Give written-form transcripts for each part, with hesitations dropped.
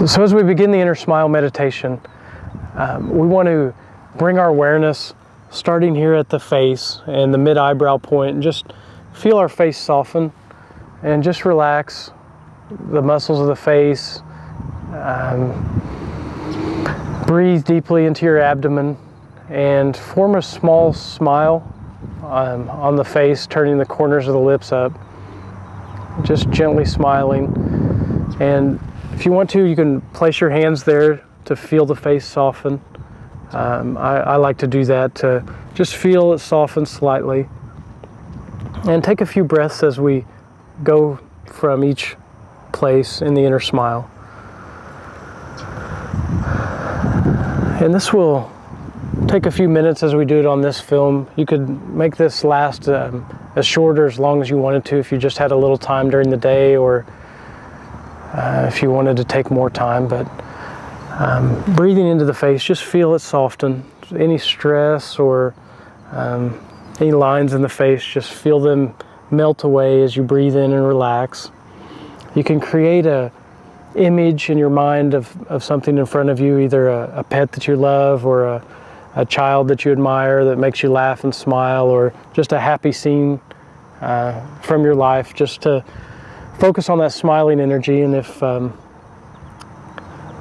So as we begin the inner smile meditation, we want to bring our awareness starting here at the face and the mid-eyebrow point, and just feel our face soften and just relax the muscles of the face. Breathe deeply into your abdomen and form a small smile on the face, turning the corners of the lips up, just gently smiling. And if you want to, you can place your hands there to feel the face soften. I like to do that, to just feel it soften slightly. And take a few breaths as we go from each place in the inner smile. And this will take a few minutes as we do it on this film. You could make this last as short or as long as you wanted to if you just had a little time during the day, or if you wanted to take more time. But breathing into the face, just feel it soften. Any stress or any lines in the face, just feel them melt away as you breathe in and relax. You can create a image in your mind of something in front of you, either a pet that you love, or a child that you admire that makes you laugh and smile, or just a happy scene from your life, just to focus on that smiling energy. And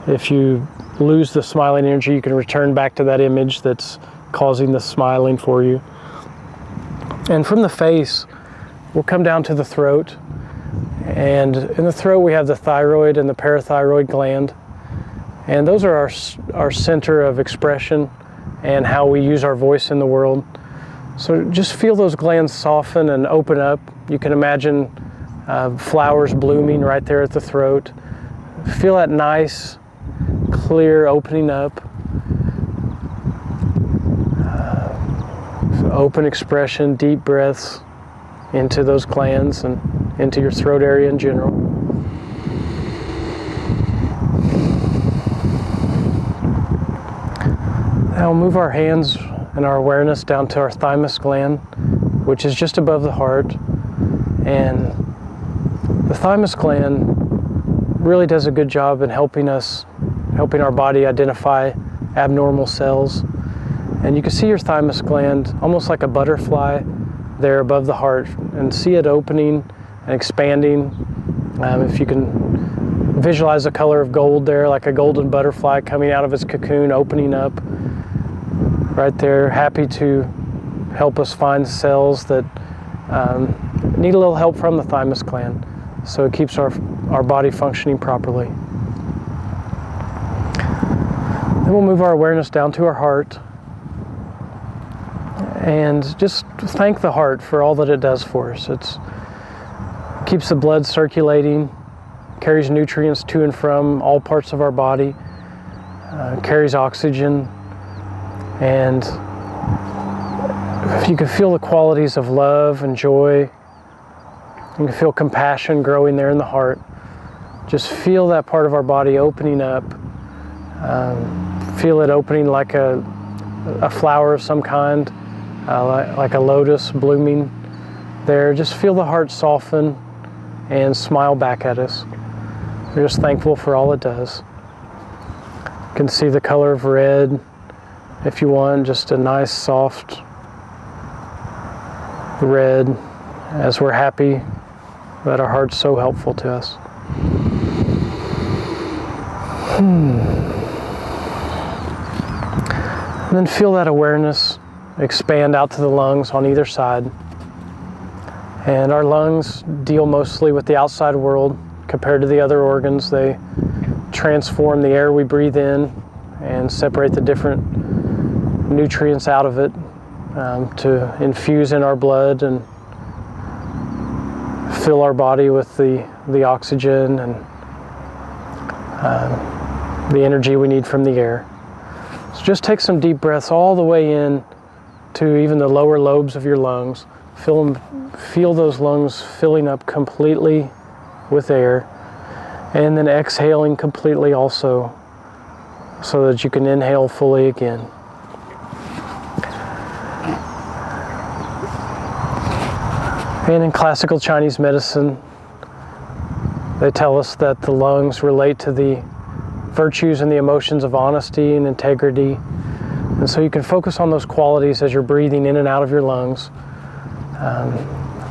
if you lose the smiling energy, you can return back to that image that's causing the smiling for you. And from the face, we'll come down to the throat. And in the throat, we have the thyroid and the parathyroid gland. And those are our center of expression and how we use our voice in the world. So just feel those glands soften and open up. You can imagine flowers blooming right there at the throat. Feel that nice, clear opening up. Open expression, deep breaths into those glands and into your throat area in general. Now move our hands and our awareness down to our thymus gland, which is just above the heart. And the thymus gland really does a good job in helping our body identify abnormal cells. And you can see your thymus gland almost like a butterfly there above the heart, and see it opening and expanding. If you can visualize the color of gold there, like a golden butterfly coming out of its cocoon, opening up right there, happy to help us find cells that need a little help from the thymus gland, so it keeps our body functioning properly. Then we'll move our awareness down to our heart and just thank the heart for all that it does for us. It keeps the blood circulating, carries nutrients to and from all parts of our body, carries oxygen, and if you can feel the qualities of love and joy, you can feel compassion growing there in the heart. Just feel that part of our body opening up. Feel it opening like a flower of some kind, like a lotus blooming there. Just feel the heart soften and smile back at us. We're just thankful for all it does. You can see the color of red if you want, just a nice soft red, as we're happy that our heart's so helpful to us. And then feel that awareness expand out to the lungs on either side. And our lungs deal mostly with the outside world compared to the other organs. They transform the air we breathe in and separate the different nutrients out of it to infuse in our blood and fill our body with the oxygen and the energy we need from the air. So just take some deep breaths all the way in to even the lower lobes of your lungs. Feel those lungs filling up completely with air, and then exhaling completely also, so that you can inhale fully again. And in classical Chinese medicine, they tell us that the lungs relate to the virtues and the emotions of honesty and integrity. And so you can focus on those qualities as you're breathing in and out of your lungs.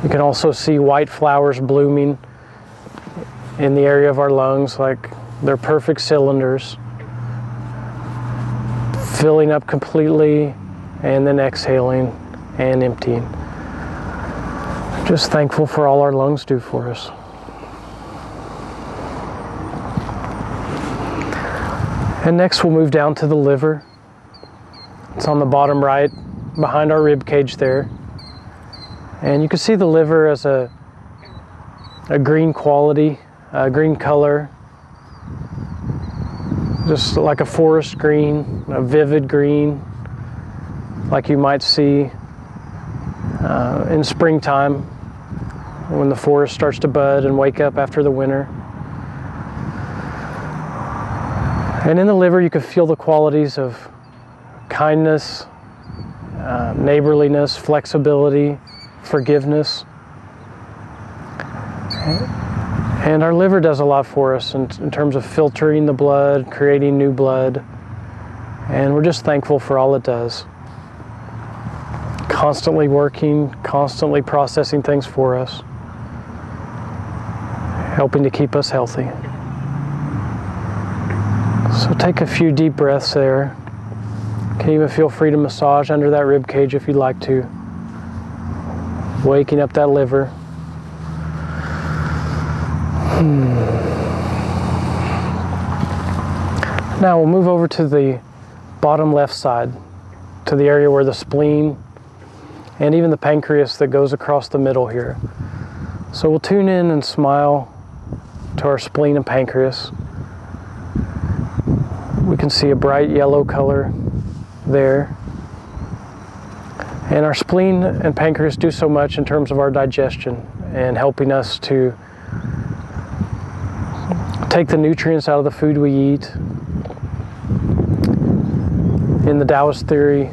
You can also see white flowers blooming in the area of our lungs, like they're perfect cylinders, filling up completely and then exhaling and emptying. Just thankful for all our lungs do for us. And next we'll move down to the liver. It's on the bottom right, behind our rib cage there. And you can see the liver as a green quality, a green color, just like a forest green, a vivid green, like you might see in springtime when the forest starts to bud and wake up after the winter. And in the liver you can feel the qualities of kindness, neighborliness, flexibility, forgiveness. And our liver does a lot for us in terms of filtering the blood, creating new blood, and we're just thankful for all it does. Constantly working, constantly processing things for us, helping to keep us healthy. So take a few deep breaths there. You can even feel free to massage under that rib cage if you'd like to, waking up that liver. Now we'll move over to the bottom left side, to the area where the spleen and even the pancreas that goes across the middle here. So we'll tune in and smile to our spleen and pancreas. We can see a bright yellow color there. And our spleen and pancreas do so much in terms of our digestion and helping us to take the nutrients out of the food we eat. In the Taoist theory,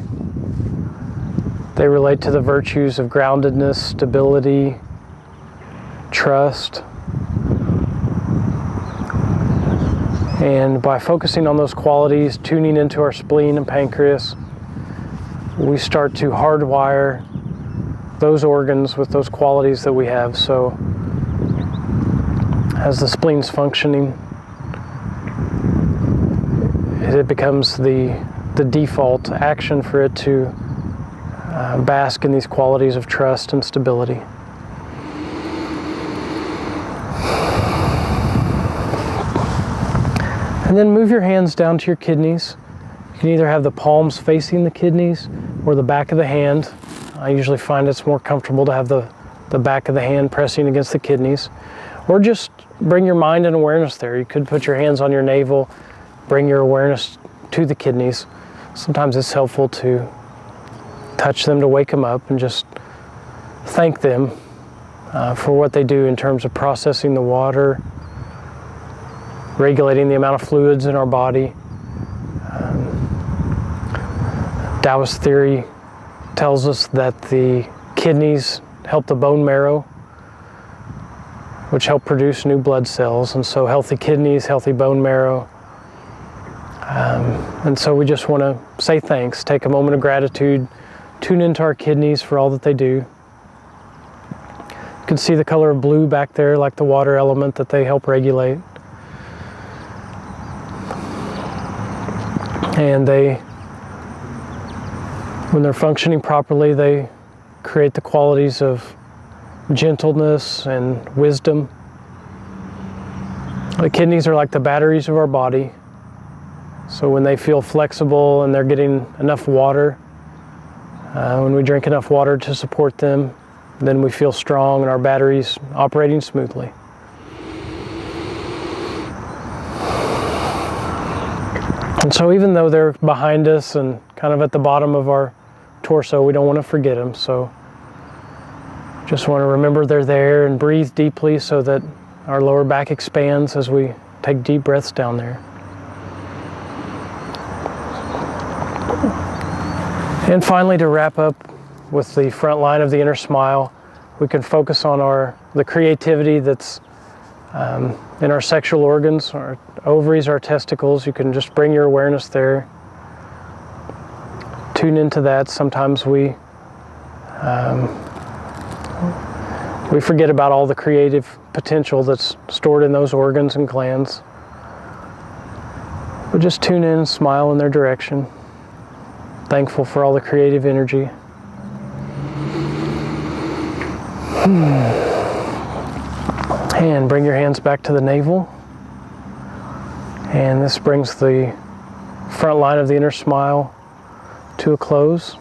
they relate to the virtues of groundedness, stability, trust. And by focusing on those qualities, tuning into our spleen and pancreas, we start to hardwire those organs with those qualities that we have. So as the spleen's functioning, it becomes the default action for it to bask in these qualities of trust and stability. And then move your hands down to your kidneys. You can either have the palms facing the kidneys or the back of the hand. I usually find it's more comfortable to have the back of the hand pressing against the kidneys. Or just bring your mind and awareness there. You could put your hands on your navel, bring your awareness to the kidneys. Sometimes it's helpful to touch them to wake them up and just thank them for what they do in terms of processing the water, regulating the amount of fluids in our body. Taoist theory tells us that the kidneys help the bone marrow, which help produce new blood cells. And so healthy kidneys, healthy bone marrow. And so we just want to say thanks, take a moment of gratitude, tune into our kidneys for all that they do. You can see the color of blue back there, like the water element that they help regulate. And when they're functioning properly, they create the qualities of gentleness and wisdom. The kidneys are like the batteries of our body. So when they feel flexible and they're getting enough water, when we drink enough water to support them, then we feel strong and our batteries operating smoothly. And so even though they're behind us and kind of at the bottom of our torso, we don't want to forget them. So just want to remember they're there and breathe deeply so that our lower back expands as we take deep breaths down there. And finally, to wrap up with the front line of the inner smile, we can focus on the creativity that's In our sexual organs, our ovaries, our testicles, you can just bring your awareness there. Tune into that. Sometimes we forget about all the creative potential that's stored in those organs and glands. But just tune in and smile in their direction. Thankful for all the creative energy. And bring your hands back to the navel. And this brings the front line of the inner smile to a close.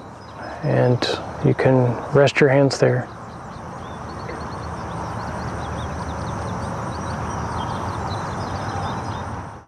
And you can rest your hands there.